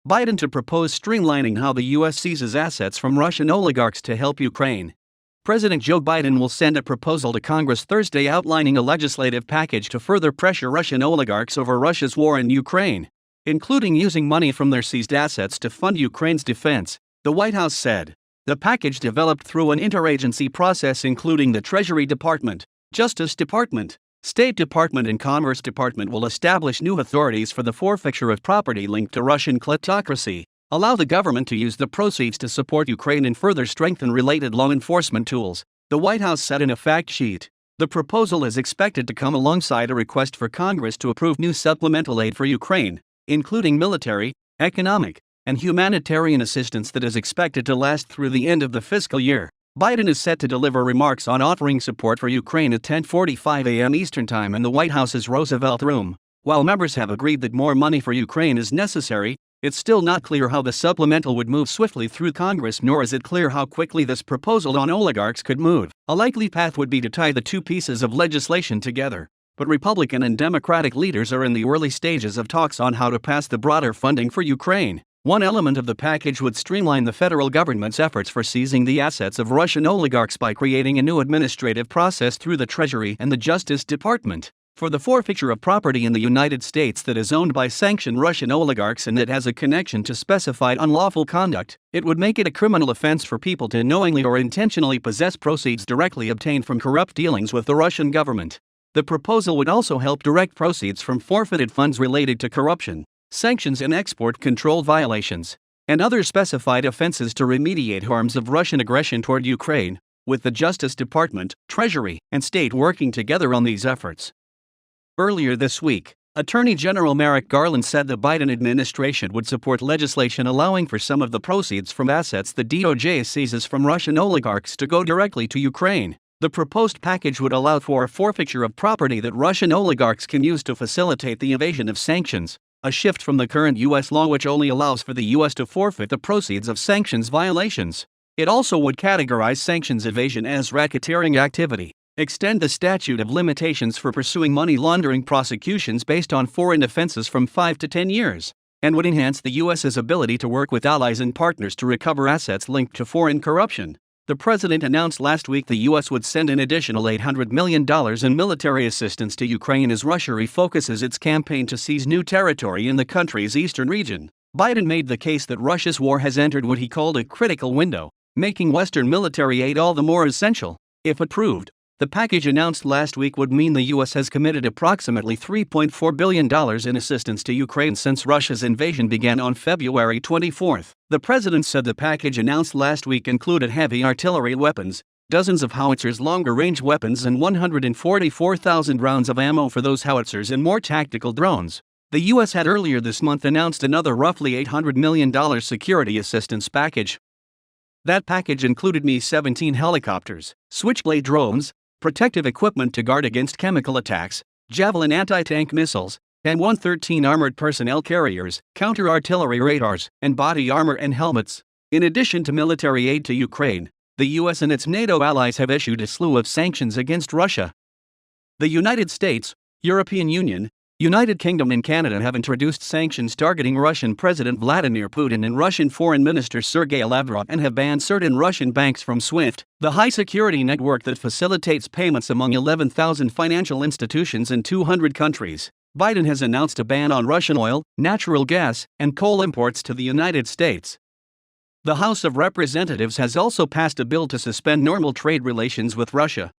Biden to propose streamlining how the U.S. seizes assets from Russian oligarchs to help Ukraine. President Joe Biden will send a proposal to Congress Thursday outlining a legislative package to further pressure Russian oligarchs over Russia's war in Ukraine, including using money from their seized assets to fund Ukraine's defense, the White House said. The package developed through an interagency process including the Treasury Department, Justice Department, State Department and Commerce Department will establish new authorities for the forfeiture of property linked to Russian kleptocracy, allow the government to use the proceeds to support Ukraine and further strengthen related law enforcement tools, the White House said in a fact sheet. The proposal is expected to come alongside a request for Congress to approve new supplemental aid for Ukraine, including military, economic, and humanitarian assistance that is expected to last through the end of the fiscal year. Biden is set to deliver remarks on offering support for Ukraine at 10:45 a.m. Eastern Time in the White House's Roosevelt Room. While members have agreed that more money for Ukraine is necessary, it's still not clear how the supplemental would move swiftly through Congress, nor is it clear how quickly this proposal on oligarchs could move. A likely path would be to tie the two pieces of legislation together, but Republican and Democratic leaders are in the early stages of talks on how to pass the broader funding for Ukraine. One element of the package would streamline the federal government's efforts for seizing the assets of Russian oligarchs by creating a new administrative process through the Treasury and the Justice Department for the forfeiture of property in the United States that is owned by sanctioned Russian oligarchs and that has a connection to specified unlawful conduct. It would make it a criminal offense for people to knowingly or intentionally possess proceeds directly obtained from corrupt dealings with the Russian government. The proposal would also help direct proceeds from forfeited funds related to corruption, sanctions and export control violations, and other specified offenses to remediate harms of Russian aggression toward Ukraine, with the Justice Department, Treasury, and State working together on these efforts. Earlier this week, Attorney General Merrick Garland said the Biden administration would support legislation allowing for some of the proceeds from assets the DOJ seizes from Russian oligarchs to go directly to Ukraine. The proposed package would allow for a forfeiture of property that Russian oligarchs can use to facilitate the evasion of sanctions, a shift from the current U.S. law which only allows for the U.S. to forfeit the proceeds of sanctions violations. It also would categorize sanctions evasion as racketeering activity, extend the statute of limitations for pursuing money laundering prosecutions based on foreign offenses from 5 to 10 years, and would enhance the U.S.'s ability to work with allies and partners to recover assets linked to foreign corruption. The president announced last week the U.S. would send an additional $800 million in military assistance to Ukraine as Russia refocuses its campaign to seize new territory in the country's eastern region. Biden made the case that Russia's war has entered what he called a critical window, making Western military aid all the more essential. If approved, the package announced last week would mean the U.S. has committed approximately $3.4 billion in assistance to Ukraine since Russia's invasion began on February 24. The president said the package announced last week included heavy artillery weapons, dozens of howitzers, longer-range weapons, and 144,000 rounds of ammo for those howitzers and more tactical drones. The U.S. had earlier this month announced another roughly $800 million security assistance package. That package included Mi-17 helicopters, Switchblade drones, protective equipment to guard against chemical attacks, Javelin anti-tank missiles, and 113 armored personnel carriers, counter-artillery radars, and body armor and helmets. In addition to military aid to Ukraine, the U.S. and its NATO allies have issued a slew of sanctions against Russia. The United States, European Union, United Kingdom and Canada have introduced sanctions targeting Russian President Vladimir Putin and Russian Foreign Minister Sergei Lavrov and have banned certain Russian banks from SWIFT, the high-security network that facilitates payments among 11,000 financial institutions in 200 countries. Biden has announced a ban on Russian oil, natural gas, and coal imports to the United States. The House of Representatives has also passed a bill to suspend normal trade relations with Russia,